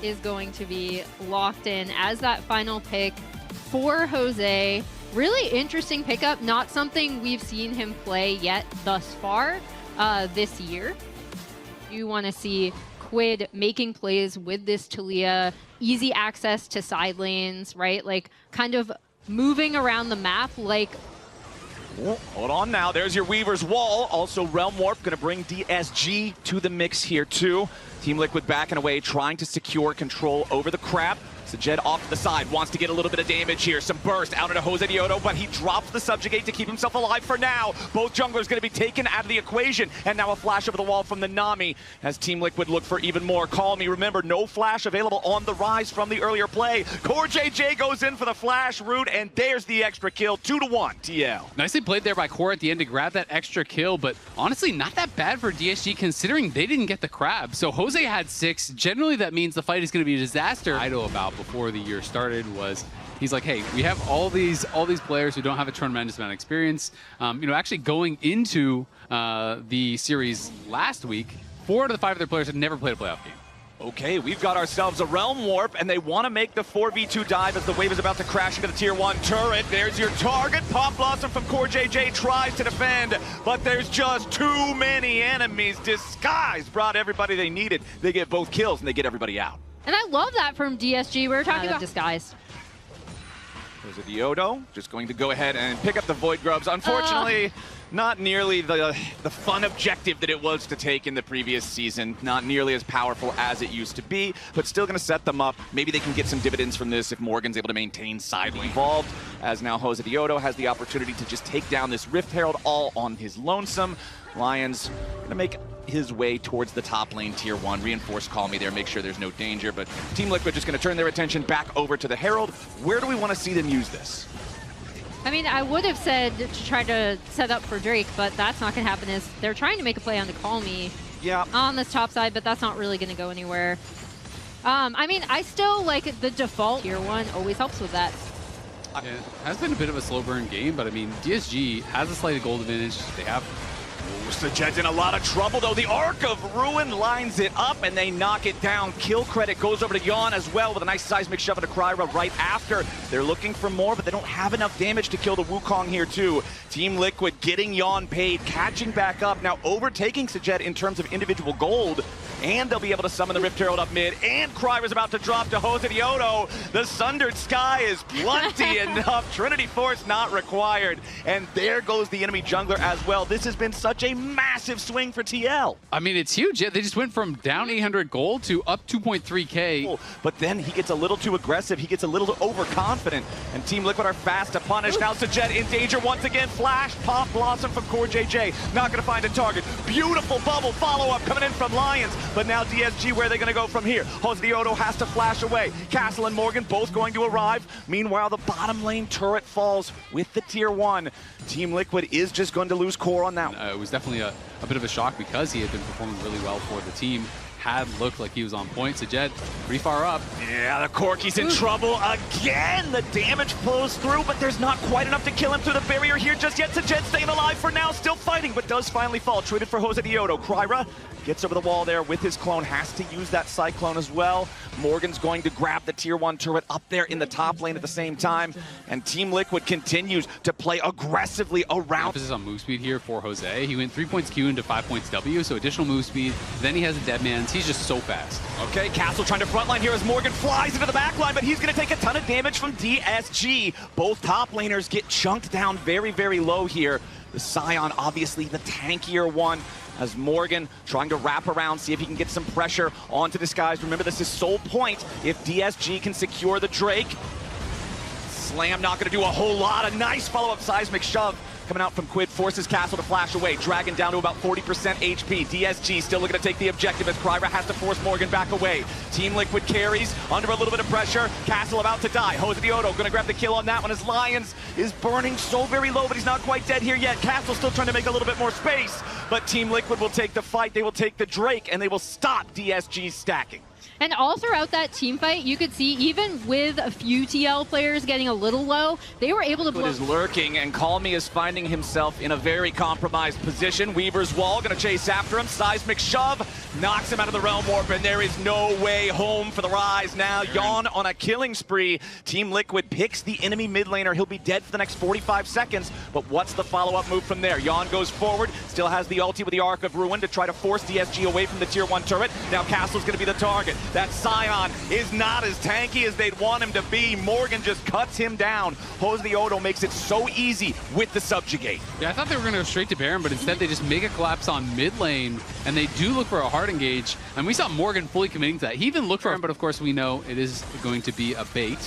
is going to be locked in as that final pick for Jose. Really interesting pickup, not something we've seen him play yet thus far this year. You want to see Quid making plays with this Talia, easy access to side lanes, right? Like kind of moving around the map like... Oh, hold on now, there's your Weaver's Wall. Also Realm Warp gonna bring DSG to the mix here too. Team Liquid backing away, trying to secure control over the crab. Jed off to the side, wants to get a little bit of damage here. Some burst out into JOSEDEODO, but he drops the subjugate to keep himself alive for now. Both junglers going to be taken out of the equation. And now a flash over the wall from the Nami as Team Liquid look for even more. Call me, remember, no flash available on the rise from the earlier play. CoreJJ goes in for the flash route, and there's the extra kill. 2-1, TL. Nicely played there by Core at the end to grab that extra kill, but honestly, not that bad for DSG considering they didn't get the crab. So Jose had 6. Generally, that means the fight is going to be a disaster. I know about before the year started was he's like, hey, we have all these players who don't have a tremendous amount of experience. You know, actually going into the series last week, 4 out of the 5 of their players had never played a playoff game. Okay, we've got ourselves a Realm Warp, and they want to make the 4v2 dive as the wave is about to crash into the Tier 1 turret. There's your target. Pop Blossom from CoreJJ tries to defend, but there's just too many enemies. Disguise brought everybody they needed. They get both kills, and they get everybody out. And I love that from DSG. We were talking about disguise. JOSEDEODO just going to go ahead and pick up the Void Grubs. Unfortunately, not nearly the fun objective that it was to take in the previous season. Not nearly as powerful as it used to be, but still going to set them up. Maybe they can get some dividends from this if Morgan's able to maintain side lane involved, as now JOSEDEODO has the opportunity to just take down this Rift Herald all on his lonesome. Lions going to make his way towards the top lane Tier 1. Reinforce Call Me there, make sure there's no danger. But Team Liquid just going to turn their attention back over to the Herald. Where do we want to see them use this? I mean, I would have said to try to set up for Drake, but that's not going to happen. Is they're trying to make a play on the Call Me on this top side, but that's not really going to go anywhere. I mean, I still like the default Tier 1 always helps with that. It has been a bit of a slow burn game, but I mean, DSG has a slight gold advantage. They have... Jed's in a lot of trouble, though. The Arc of Ruin lines it up, and they knock it down. Kill credit goes over to Yawn as well with a nice seismic shove into Kryra right after. They're looking for more, but they don't have enough damage to kill the Wukong here, too. Team Liquid getting Yawn paid, catching back up, now overtaking Jed in terms of individual gold. And they'll be able to summon the Rift Herald up mid, and Kryra's about to drop to JOSEDEODO. The Sundered Sky is plenty enough. Trinity Force not required. And there goes the enemy jungler as well. This has been such a massive swing for TL. I mean, it's huge. They just went from down 800 gold to up 2.3K. But then he gets a little too aggressive. He gets a little overconfident. And Team Liquid are fast to punish. Now Jed in danger once again. Flash, Pop Blossom from CoreJJ. Not going to find a target. Beautiful bubble follow-up coming in from Lions. But now DSG, where are they going to go from here? JOSEDEODO has to flash away. Castle and Morgan both going to arrive. Meanwhile, the bottom lane turret falls with the Tier 1. Team Liquid is just going to lose core on that one. It was definitely a bit of a shock because he had been performing really well for the team. Had looked like he was on point. So Jed, pretty far up. Yeah, the Corky's in trouble again. The damage flows through, but there's not quite enough to kill him through the barrier here just yet. So Jed staying alive for now, still fighting, but does finally fall. Traded for JOSEDEODO. Kryra gets over the wall there with his clone, has to use that Cyclone as well. Morgan's going to grab the Tier 1 turret up there in the top lane at the same time. And Team Liquid continues to play aggressively around. Emphasis on move speed here for Jose. He went 3 points Q into 5 points W, so additional move speed. Then he has a dead man's. He's just so fast. Okay, Castle trying to frontline here as Morgan flies into the back line, but he's going to take a ton of damage from DSG. Both top laners get chunked down very, very low here. The Scion, obviously the tankier one, as Morgan trying to wrap around, see if he can get some pressure onto Disguise. Remember, this is sole point if DSG can secure the Drake. Slam not going to do a whole lot. A nice follow-up seismic shove coming out from Quid, forces Castle to flash away. Dragon down to about 40% HP. DSG still looking to take the objective as Kryra has to force Morgan back away. Team Liquid carries under a little bit of pressure. Castle about to die. JOSEDEODO going to grab the kill on that one as Lions is burning so very low, but he's not quite dead here yet. Castle still trying to make a little bit more space, but Team Liquid will take the fight. They will take the Drake, and they will stop DSG's stacking. And all throughout that team fight, you could see even with a few TL players getting a little low, they were able to blow. Is lurking, and Call Me is finding himself in a very compromised position. Weaver's Wall gonna chase after him. Seismic shove knocks him out of the Realm Warp, and there is no way home for the Rise now. Yawn on a killing spree. Team Liquid picks the enemy mid laner. He'll be dead for the next 45 seconds, but what's the follow-up move from there? Yawn goes forward, still has the ulti with the Arc of Ruin to try to force DSG away from the tier 1 turret. Now Castle's gonna be the target. That Scion is not as tanky as they'd want him to be. Morgan just cuts him down. JOSEDEODO makes it so easy with the subjugate. Yeah, I thought they were going to go straight to Baron, but instead they just make a collapse on mid lane, and they do look for a hard engage. And we saw Morgan fully committing to that. He even looked for him, but of course we know it is going to be a bait.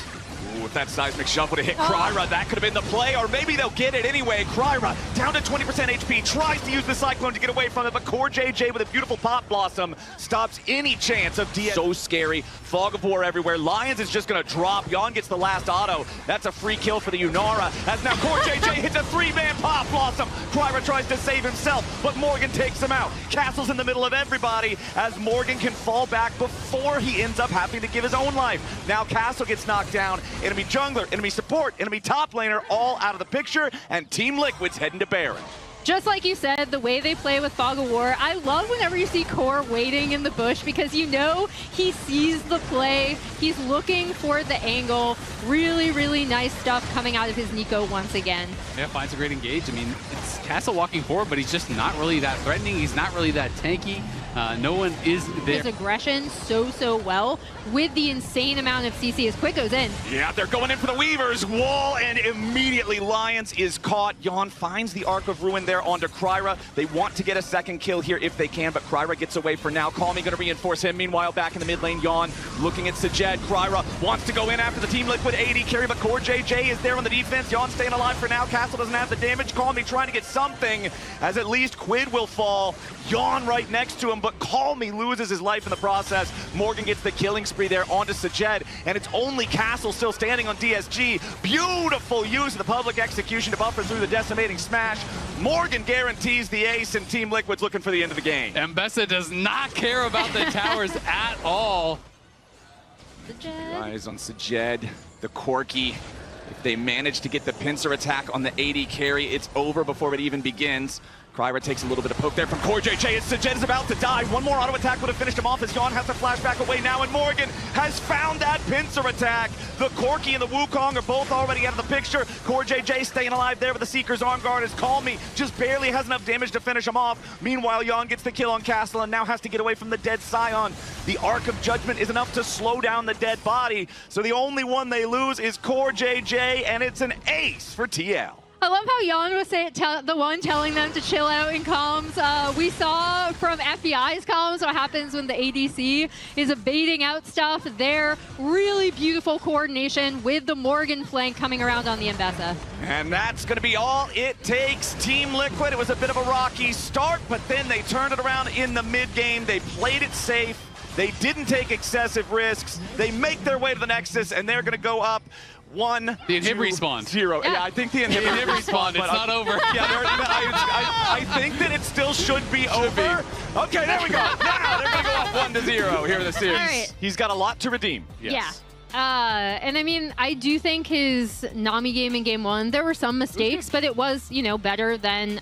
Ooh, if that Seismic shove would have hit Kryra, that could have been the play, or maybe they'll get it anyway. Kryra down to 20% HP, tries to use the Cyclone to get away from it, but Core JJ with a beautiful Pop Blossom stops any chance of DS. So scary. Fog of War everywhere. Lions is just going to drop. Yawn gets the last auto. That's a free kill for the Unara, as now Core JJ hits a 3-man Pop Blossom. Kryra tries to save himself, but Morgan takes him out. Castle's in the middle of everybody, as Morgan can fall back before he ends up having to give his own life. Now Castle gets knocked down. Enemy jungler, enemy support, enemy top laner, all out of the picture, and Team Liquid's heading to Baron. Just like you said, the way they play with Fog of War, I love whenever you see Core waiting in the bush, because you know he sees the play, he's looking for the angle. Really, really nice stuff coming out of his Nico once again. Yeah, finds a great engage. I mean, it's Castle walking forward, but he's just not really that threatening. He's not really that tanky. No one is there. His aggression so well with the insane amount of CC as Quick goes in. Yeah, they're going in for the Weaver's Wall, and immediately Lions is caught. Yawn finds the Arc of Ruin there onto Kryra. They want to get a second kill here if they can, but Kryra gets away for now. Call Me going to reinforce him. Meanwhile, back in the mid lane, Yawn looking at Sajed. Kryra wants to go in after the Team Liquid AD carry, but Core JJ is there on the defense. Yawn staying alive for now. Castle doesn't have the damage. Call Me trying to get something, as at least Quid will fall. Yawn right next to him, but Call Me loses his life in the process. Morgan gets the killing spree there onto Sajed, and it's only Castle still standing on DSG. Beautiful use of the public execution to buffer through the decimating smash. Morgan guarantees the ace, and Team Liquid's looking for the end of the game. Mbessa does not care about the towers at all. Sajed. Eyes on Sajed, the Corki. If they manage to get the pincer attack on the AD carry, it's over before it even begins. Kryra takes a little bit of poke there from Core JJ. Sajed is about to die. One more auto attack would have finished him off, as Yawn has to flash back away now, and Morgan has found that pincer attack. The Corki and the Wukong are both already out of the picture. Core JJ staying alive there with the Seeker's arm guard, as Call Me just barely has enough damage to finish him off. Meanwhile, Yawn gets the kill on Castle and now has to get away from the dead Scion. The Arc of Judgment is enough to slow down the dead body, so the only one they lose is Core JJ, and it's an ace for TL. I love how Yawn was the one telling them to chill out in comms. We saw from FBI's comms what happens when the ADC is baiting out stuff there. Really beautiful coordination with the Morgan flank coming around on the Mbessa. And that's going to be all it takes. Team Liquid, it was a bit of a rocky start, but then they turned it around in the mid-game. They played it safe. They didn't take excessive risks. They make their way to the Nexus, and they're going to go up 1-0. The inhib respawn. Yeah, I think the inhib respawn. It's not over. Yeah, I think that it still should be over. Okay, there we go. Now they're going to go up 1-0 here in the series. All right. He's got a lot to redeem. Yes. Yeah. And I mean, I do think his Nami game in game 1, there were some mistakes, but it was, you know, better than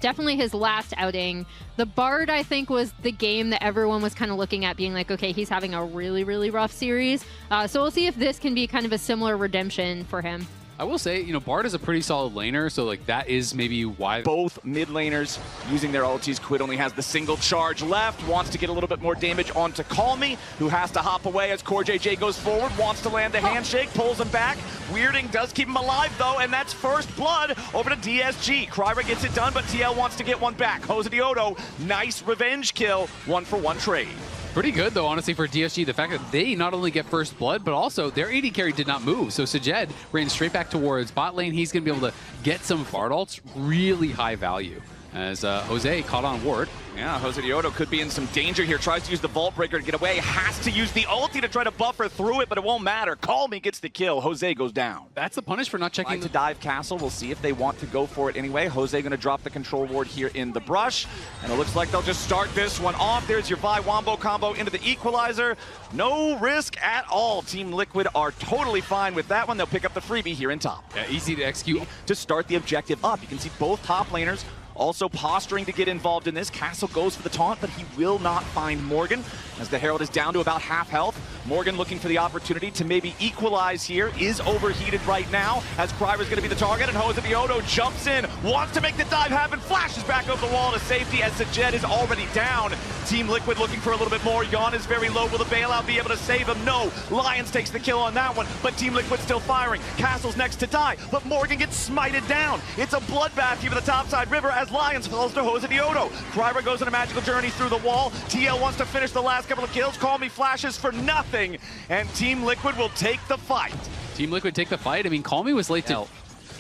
definitely his last outing. The Bard, I think, was the game that everyone was kind of looking at being like, okay, he's having a really, really rough series. So we'll see if this can be kind of a similar redemption for him. I will say, you know, Bard is a pretty solid laner, so like that is maybe why both mid laners using their ultis. Quid only has the single charge left, wants to get a little bit more damage onto Call Me, who has to hop away as Core JJ goes forward, wants to land the handshake, pulls him back. Weirding does keep him alive though, and that's first blood over to DSG. Kryra gets it done, but TL wants to get one back. JOSEDEODO, nice revenge kill, 1-for-1 trade. Pretty good, though, honestly, for DSG. The fact that they not only get first blood, but also their AD carry did not move. So Sajed ran straight back towards bot lane. He's going to be able to get some Bard ults, really high value. as Jose caught on ward. Yeah, JOSEDEODO could be in some danger here. Tries to use the Vault Breaker to get away. Has to use the ulti to try to buffer through it, but it won't matter. Call Me gets the kill. Jose goes down. That's the punish for not checking to dive castle. We'll see if they want to go for it anyway. Jose going to drop the control ward here in the brush. And it looks like they'll just start this one off. There's your Vi Wombo combo into the equalizer. No risk at all. Team Liquid are totally fine with that one. They'll pick up the freebie here in top. Yeah, easy to execute. To start the objective up. You can see both top laners also posturing to get involved in this. Castle goes for the taunt, but he will not find Morgan as the Herald is down to about half health. Morgan looking for the opportunity to maybe equalize here. Is overheated right now as Kryra's going to be the target, and JOSEDEODO jumps in, wants to make the dive happen, flashes back over the wall to safety as Sajed is already down. Team Liquid looking for a little bit more. Yon is very low. Will the bailout be able to save him? No. Lions takes the kill on that one, but Team Liquid still firing. Castle's next to die, but Morgan gets smited down. It's a bloodbath here for the topside river as Lions falls to JOSEDEODO. Kryra goes on a magical journey through the wall. TL wants to finish the last couple of kills. Call Me flashes for nothing, and Team Liquid will take the fight. Team Liquid take the fight. I mean, Call Me was late to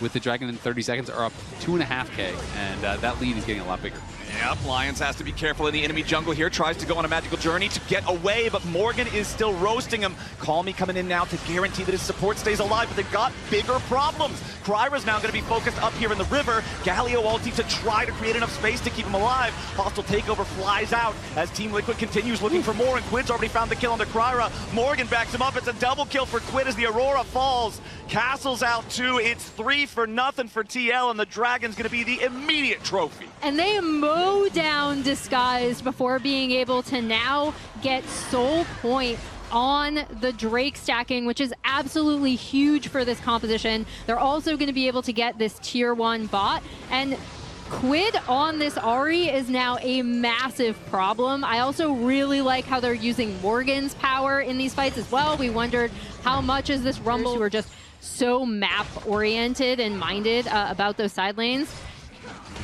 with the Dragon in 30 seconds are up 2.5K, and that lead is getting a lot bigger. Yep, Lions has to be careful in the enemy jungle here. Tries to go on a magical journey to get away, but Morgan is still roasting him. Call Me coming in now to guarantee that his support stays alive, but they've got bigger problems. Kryra's now going to be focused up here in the river. Galio ulti to try to create enough space to keep him alive. Hostile takeover flies out as Team Liquid continues looking for more, and Quid's already found the kill onto Kryra. Morgan backs him up. It's a double kill for Quid as the Aurora falls. Castle's out too. It's 3-0 for TL, and the Dragon's going to be the immediate trophy. And they mow down Disguised before being able to now get Soul Point on the Drake stacking, which is absolutely huge for this composition. They're also going to be able to get this tier 1 bot, and Quid on this Ahri is now a massive problem. I also really like how they're using Morgan's power in these fights as well. We wondered how much is this Rumble, we're just so map oriented and minded about those side lanes.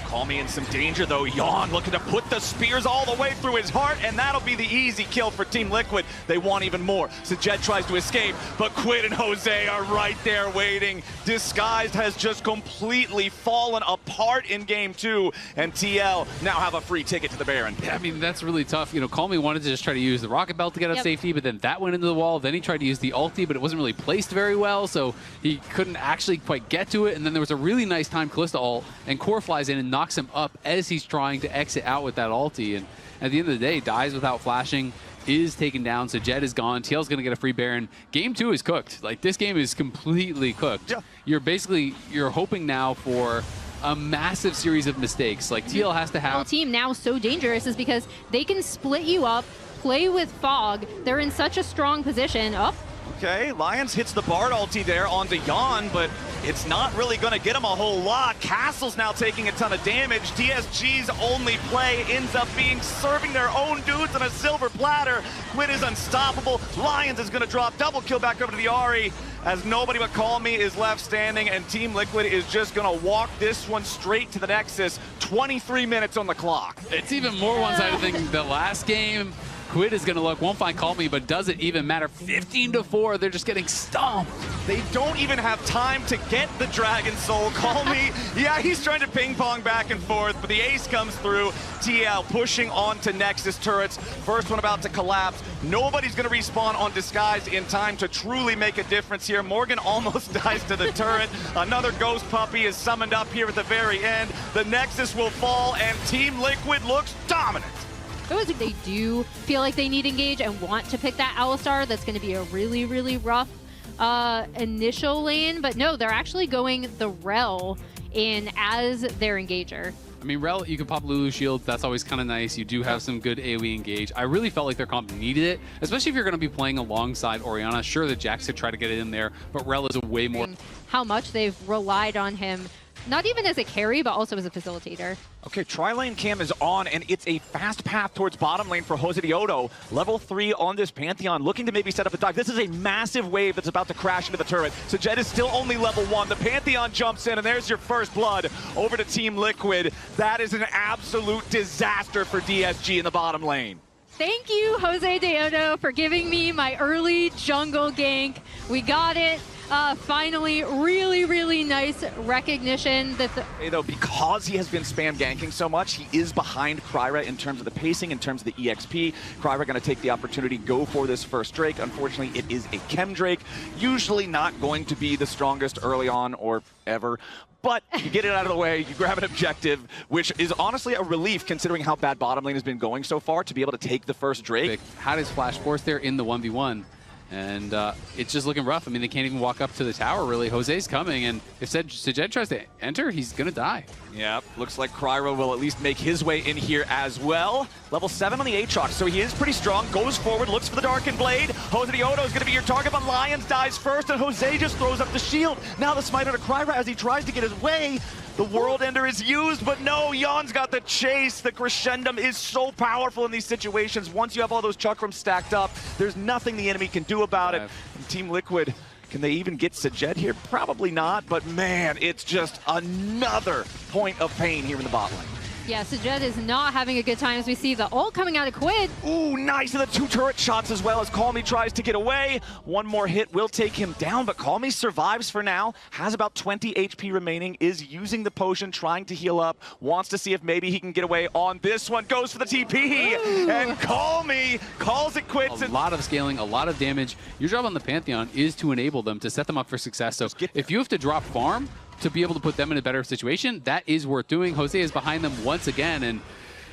Call Me in some danger though. Yon looking to put the spears all the way through his heart, and that'll be the easy kill for Team Liquid. They want even more. Sajed tries to escape, but Quid and Jose are right there waiting. Disguised has just completely fallen apart in game 2, and TL now have a free ticket to the Baron. Yeah, I mean, that's really tough. You know, Call Me wanted to just try to use the Rocket Belt to get out safety, but then that went into the wall. Then he tried to use the ulti, but it wasn't really placed very well, so he couldn't actually quite get to it. And then there was a really nice time Kalista ult, and Core flies in and knocks him up as he's trying to exit out with that ulti, and at the end of the day, dies without flashing, is taken down. So Jed is gone. TL's going to get a free Baron. Game 2 is cooked. Like, this game is completely cooked. Yeah. You're hoping now for a massive series of mistakes. Like, TL has to have... team now so dangerous is because they can split you up, play with Fog. They're in such a strong position. Okay, Lions hits the Bard ulti there onto Yon, but it's not really going to get him a whole lot. Castle's now taking a ton of damage. DSG's only play ends up being serving their own dudes on a silver platter. Quid is unstoppable. Lions is going to drop double kill back over to the Ahri as nobody but Call Me is left standing, and Team Liquid is just going to walk this one straight to the Nexus. 23 minutes on the clock. It's even more one-sided than the last game. Quid is going to look, won't find Call Me, but does it even matter? 15-4, they're just getting stomped. They don't even have time to get the Dragon Soul. Call Me, yeah, he's trying to ping pong back and forth, but the ace comes through. TL pushing onto Nexus turrets. First one about to collapse. Nobody's going to respawn on Disguise in time to truly make a difference here. Morgan almost dies to the turret. Another Ghost Puppy is summoned up here at the very end. The Nexus will fall, and Team Liquid looks dominant. If they do feel like they need engage and want to pick that Alistar, that's going to be a really, really rough initial lane. But no, they're actually going the Rel in as their engager. I mean, Rel, you can pop Lulu shields. That's always kind of nice. You do have some good AoE engage. I really felt like their comp needed it, especially if you're going to be playing alongside Orianna. Sure, the Jax could try to get it in there, but Rel is a way more... How much they've relied on him, not even as a carry, but also as a facilitator. Okay, tri-lane cam is on, and it's a fast path towards bottom lane for JOSEDEODO. Level 3 on this Pantheon, looking to maybe set up a dive. This is a massive wave that's about to crash into the turret. So Jed is still only level 1. The Pantheon jumps in, and there's your first blood over to Team Liquid. That is an absolute disaster for DSG in the bottom lane. Thank you, JOSEDEODO, for giving me my early jungle gank. We got it. Finally, really nice recognition that the... Though, because he has been spam ganking so much, he is behind Kryra in terms of the pacing, in terms of the EXP. Kryra going to take the opportunity, go for this first Drake. Unfortunately, it is a Chem Drake. Usually not going to be the strongest early on or ever. But you get it out of the way, you grab an objective, which is honestly a relief considering how bad bottom lane has been going so far to be able to take the first Drake. Had his flash force there in the 1v1. And it's just looking rough. I mean, they can't even walk up to the tower, really. Jose's coming, and if Sejed tries to enter, he's going to die. Yep, looks like Kryra will at least make his way in here as well. Level 7 on the Aatrox, so he is pretty strong. Goes forward, looks for the Darkened Blade. JOSEDEODO is going to be your target, but Lions dies first, and Jose just throws up the shield. Now the smite onto Kryra as he tries to get his way. The World Ender is used, but no, Yon's got the chase. The Crescendum is so powerful in these situations. Once you have all those Chakrams stacked up, there's nothing the enemy can do about it. And Team Liquid, can they even get Sejed here? Probably not, but man, it's just another point of pain here in the bot lane. Yeah, Sejed is not having a good time as we see the ult coming out of Quid. Ooh, nice, and the 2 turret shots as well as Call Me tries to get away. One more hit will take him down, but Call Me survives for now, has about 20 HP remaining, is using the potion, trying to heal up, wants to see if maybe he can get away on this one, goes for the TP, and Call Me calls it quits. A lot of scaling, a lot of damage. Your job on the Pantheon is to enable them, to set them up for success. So if you have to drop farm, to be able to put them in a better situation, that is worth doing. Jose is behind them once again, and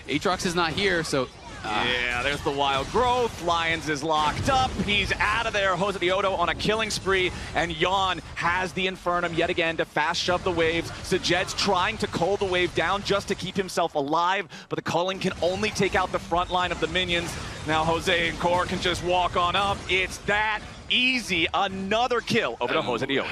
Aatrox is not here, so... Yeah, there's the Wild Growth. Lions is locked up. He's out of there. JOSEDEODO on a killing spree, and Yon has the Infernum yet again to fast shove the waves. Sejed's trying to cull the wave down just to keep himself alive, but the culling can only take out the front line of the minions. Now Jose and Core can just walk on up. It's that easy. Another kill over to JOSEDEODO.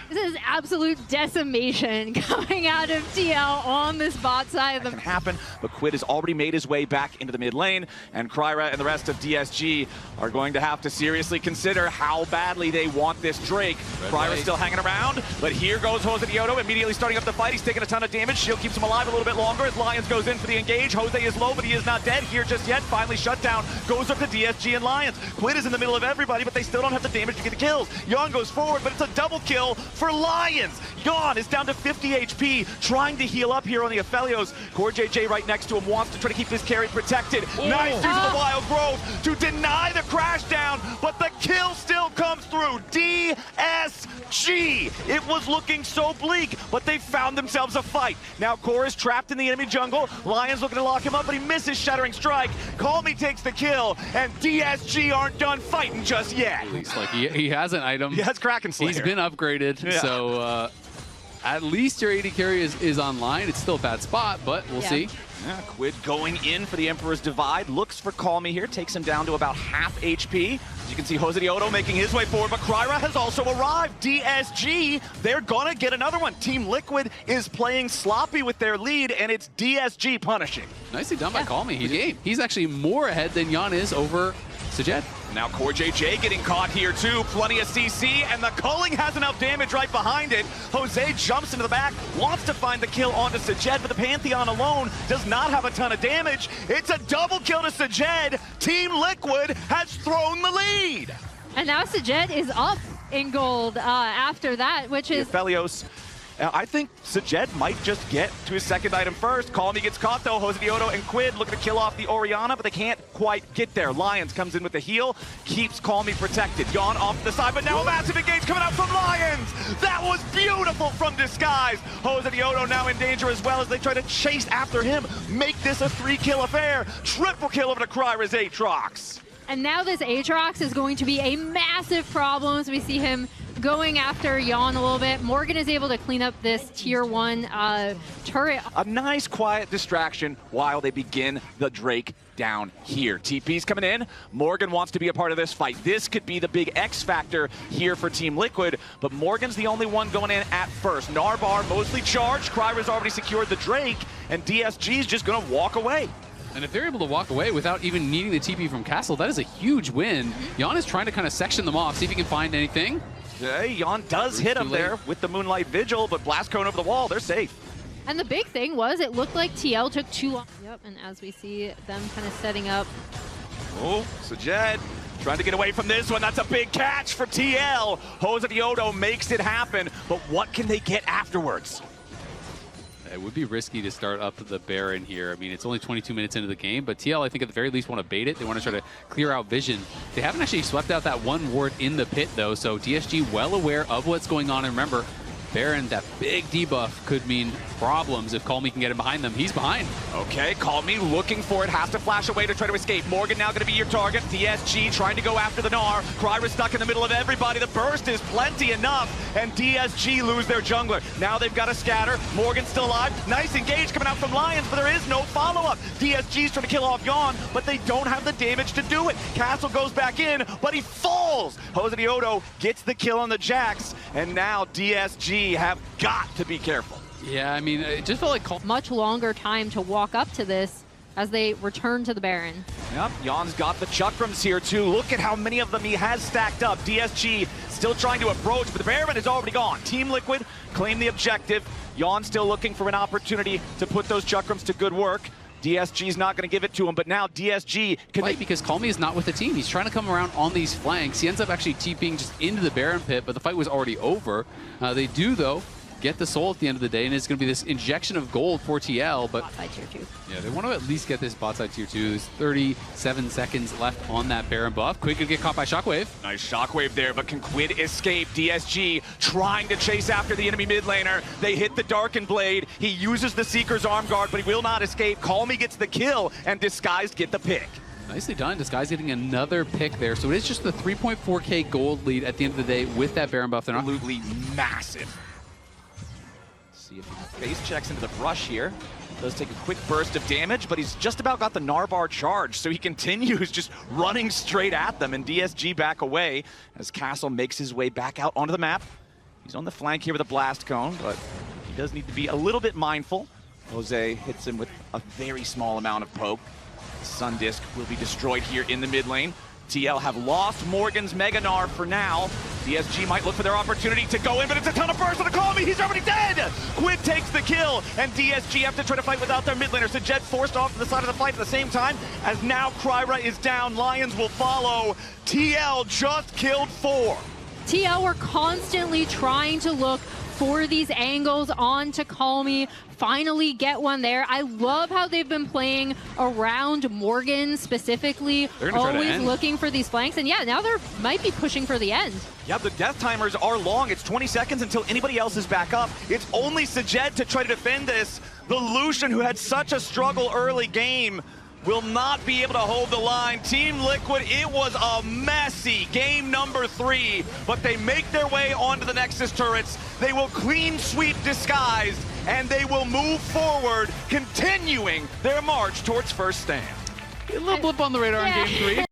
This is absolute decimation coming out of TL on this bot side. That can happen, but Quid has already made his way back into the mid lane, and Kryra and the rest of DSG are going to have to seriously consider how badly they want this Drake. Kryra's still hanging around, but here goes JOSEDEODO, immediately starting up the fight. He's taking a ton of damage. Shield keeps him alive a little bit longer as Lions goes in for the engage. Jose is low, but he is not dead here just yet. Finally shut down, goes up to DSG and Lions. Quid is in the middle of everybody, but they still don't have the damage to get the kills. Yon goes forward, but it's a double kill for Lions. Yon is down to 50 HP, trying to heal up here on the Aphelios. Core JJ right next to him wants to try to keep his carry protected. Nice use of the Wild Growth to deny the crash down, but the kill still comes through. DSG. It was looking so bleak, but they found themselves a fight. Now Core is trapped in the enemy jungle. Lions looking to lock him up, but he misses Shattering Strike. Call Me takes the kill, and DSG aren't done fighting just yet. At least, like, he has an item. He has Kraken Slayer. He's been upgraded, so at least your AD carry is online. It's still a bad spot, but we'll see. Yeah, Quid going in for the Emperor's Divide. Looks for Call Me here. Takes him down to about half HP. As you can see, JOSEDEODO making his way forward, but Kryra has also arrived. DSG, they're gonna get another one. Team Liquid is playing sloppy with their lead, and it's DSG punishing. Nicely done by Call Me. He's actually more ahead than Yon is over Sejed. Now Core JJ getting caught here too. Plenty of CC, and the culling has enough damage right behind it. Jose jumps into the back, wants to find the kill onto Sejed, but the Pantheon alone does not have a ton of damage. It's a double kill to Sejed. Team Liquid has thrown the lead. And now Sejed is up in gold after that, which is... Aphelios. I think Sejed might just get to his second item first. Call Me gets caught though. JOSEDEODO and Quid looking to kill off the Orianna, but they can't quite get there. Lions comes in with the heal, keeps Call Me protected. Yon off to the side, but now a massive engage coming out from Lions. That was beautiful from disguise. JOSEDEODO now in danger as well as they try to chase after him. Make this a 3-kill affair. Triple kill over to Kryra's Aatrox. And now this Aatrox is going to be a massive problem as we see him going after Yon a little bit. Morgan is able to clean up this tier 1 turret. A nice quiet distraction while they begin the Drake down here. TP's coming in. Morgan wants to be a part of this fight. This could be the big X factor here for Team Liquid, but Morgan's the only one going in at first. Narbar mostly charged. Kryra's already secured the Drake, and DSG's just going to walk away. And if they're able to walk away without even needing the TP from Castle, that is a huge win. Yon is trying to kind of section them off, see if he can find anything. Okay, Yon does hit him there with the Moonlight Vigil, but Blast Cone over the wall, they're safe. And the big thing was it looked like TL took too long. Yep, and as we see them kind of setting up. Oh, Sejed Trying to get away from this one. That's a big catch for TL. JOSEDEODO makes it happen, but what can they get afterwards? It would be risky to start up the Baron here. I mean, it's only 22 minutes into the game, but TL, I think, at the very least, want to bait it. They want to try to clear out vision. They haven't actually swept out that one ward in the pit, though, so DSG well aware of what's going on. And remember, Baron, that big debuff could mean problems if Call Me can get him behind them. He's behind. Okay, Call Me looking for it, has to flash away to try to escape. Morgan now going to be your target. DSG trying to go after the Gnar. Kryra's stuck in the middle of everybody. The burst is plenty enough, and DSG lose their jungler. Now they've got to scatter. Morgan's still alive. Nice engage coming out from Lions, but there is no follow-up. DSG's trying to kill off Yawn, but they don't have the damage to do it. Castle goes back in, but he falls. JOSEDEODO gets the kill on the Jax, and now DSG have got to be careful. Yeah, I mean, it just felt like Much longer time to walk up to this as they return to the Baron. Yep, Yawn's got the Chakrams here too. Look at how many of them he has stacked up. DSG still trying to approach, but the Baron is already gone. Team Liquid claim the objective. Yawn still looking for an opportunity to put those Chakrams to good work. DSG's not going to give it to him, but now DSG can... Right, because Call Me is not with the team. He's trying to come around on these flanks. He ends up actually TPing just into the Baron pit, but the fight was already over. They do, though, get the soul at the end of the day, and it's going to be this injection of gold for TL, but... Bot side tier 2. Yeah, they want to at least get this bot side tier 2. There's 37 seconds left on that Baron buff. Quid could get caught by Shockwave. Nice Shockwave there, but can Quid escape? DSG trying to chase after the enemy mid laner. They hit the Darkened Blade. He uses the Seeker's Arm Guard, but he will not escape. Call Me gets the kill, and Disguised get the pick. Nicely done. Disguise getting another pick there. So it is just the 3.4k gold lead at the end of the day with that Baron buff. They're not Absolutely massive. See if he face checks into the brush here. Does take a quick burst of damage, but he's just about got the Narvar charge, so he continues just running straight at them, and DSG back away as Castle makes his way back out onto the map. He's on the flank here with a blast cone, but he does need to be a little bit mindful. Jose hits him with a very small amount of poke. Sun Disc will be destroyed here in the mid lane. TL have lost Morgan's Mega Gnar for now. DSG might look for their opportunity to go in, but it's a ton of burst on the Call Me. He's already dead. Quid takes the kill, and DSG have to try to fight without their mid laner. So Jed forced off to the side of the fight at the same time, as now Kryra is down. Lions will follow. TL just killed 4. TL were constantly trying to look for these angles on to Call Me, finally get one there. I love how they've been playing around Morgan specifically, always looking for these flanks. And yeah, now they might be pushing for the end. Yeah, the death timers are long. It's 20 seconds until anybody else is back up. It's only Sajed to try to defend this. The Lucian, who had such a struggle early game, will not be able to hold the line. Team Liquid, it was a messy game number 3, but they make their way onto the Nexus turrets. They will clean sweep Disguised, and they will move forward, continuing their march towards first stand. A little blip on the radar in game 3.